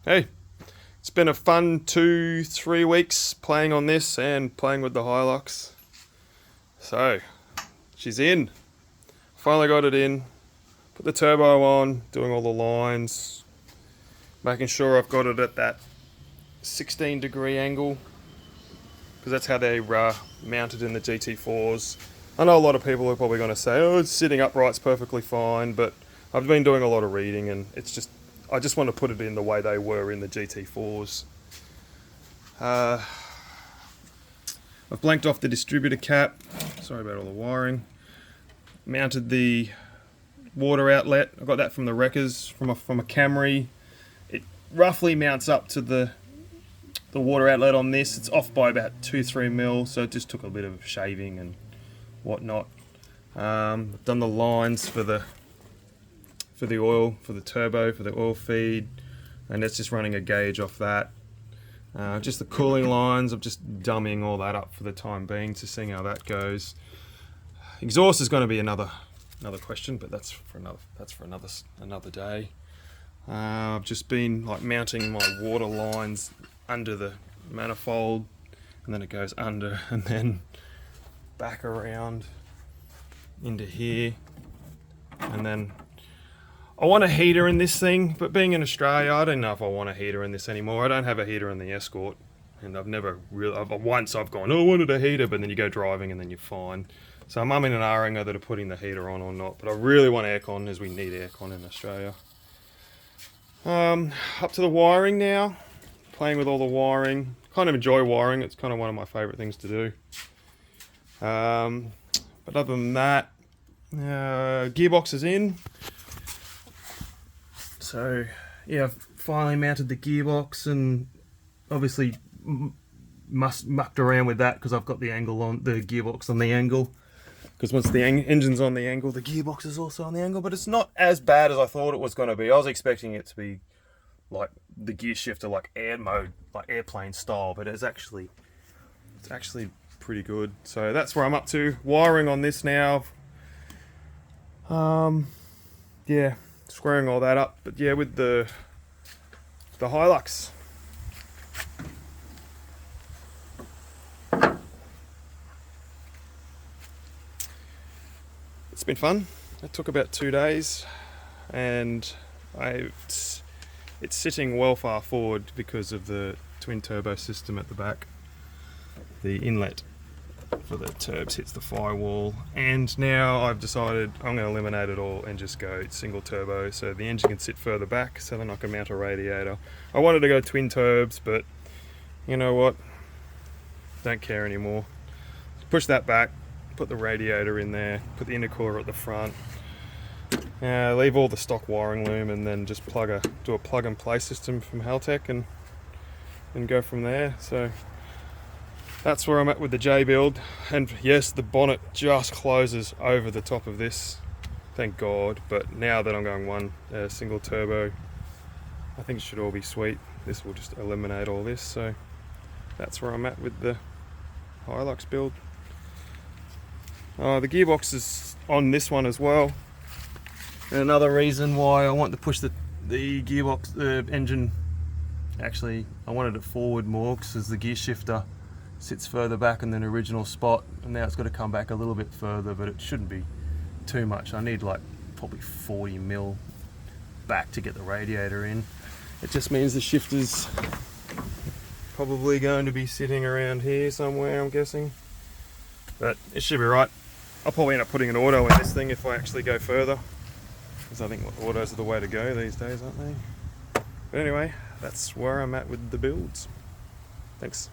Hey, it's been a fun 2-3 weeks playing on this and playing with the Hilux. So, she's in. Finally got it in. Put the turbo on, doing all the lines, making sure I've got it at that 16-degree angle, because that's how they're mounted in the GT4s. I know a lot of people are probably going to say, oh, it's sitting upright's perfectly fine, but I've been doing a lot of reading and I just want to put it in the way they were in the GT4s. I've blanked off the distributor cap, sorry about all the wiring. Mounted the water outlet, I got that from the wreckers, from a Camry. It roughly mounts up to the water outlet on this. It's off by about 2-3 mil, so it just took a bit of shaving and whatnot. I've done the lines for the oil, for the turbo, for the oil feed, and it's just running a gauge off that. Just the cooling lines, I'm just dummying all that up for the time being, to seeing how that goes. Exhaust is going to be another question, but that's for another day. I've just been like mounting my water lines under the manifold, and then it goes under and then back around into here, and then I want a heater in this thing, but being in Australia, I don't know if I want a heater in this anymore. I don't have a heater in the Escort, and I've never really, once I've gone, oh, I wanted a heater, but then you go driving and then you're fine. So I'm umming and ahhing whether to putting the heater on or not, but I really want aircon, as we need aircon in Australia. Up to the wiring now, playing with all the wiring. Kind of enjoy wiring, it's kind of one of my favourite things to do. But other than that, gearbox is in. So yeah, I've finally mounted the gearbox, and obviously mucked around with that because I've got the angle on the gearbox on the angle. Because once the engine's on the angle, the gearbox is also on the angle. But it's not as bad as I thought it was going to be. I was expecting it to be like the gear shifter, like air mode, like airplane style. But it's actually pretty good. So that's where I'm up to. Wiring on this now. Yeah, squaring all that up. But yeah, with the Hilux. It's been fun. It took about 2 days, and it's sitting well far forward because of the twin turbo system at the back. The inlet for the turbs hits the firewall, and now I've decided I'm going to eliminate it all and just go single turbo, so the engine can sit further back, so then I can mount a radiator. I wanted to go twin turbs, but you know what? Don't care anymore. Push that back. Put the radiator in there, put the intercooler at the front, leave all the stock wiring loom, and then just do a plug and play system from Haltech and go from there. So that's where I'm at with the J build. And yes, the bonnet just closes over the top of this, thank God. But now that I'm going single turbo, I think it should all be sweet. This will just eliminate all this. So that's where I'm at with the Hilux build. The gearbox is on this one as well, and another reason why I want to push the gearbox, the engine, actually I wanted it forward more, because the gear shifter sits further back in the original spot, and now it's got to come back a little bit further, but it shouldn't be too much. I need like probably 40 mil back to get the radiator in. It just means the shifter's probably going to be sitting around here somewhere, I'm guessing, but it should be right. I'll probably end up putting an auto in this thing if I actually go further, because I think autos are the way to go these days, aren't they? But anyway, that's where I'm at with the builds. Thanks.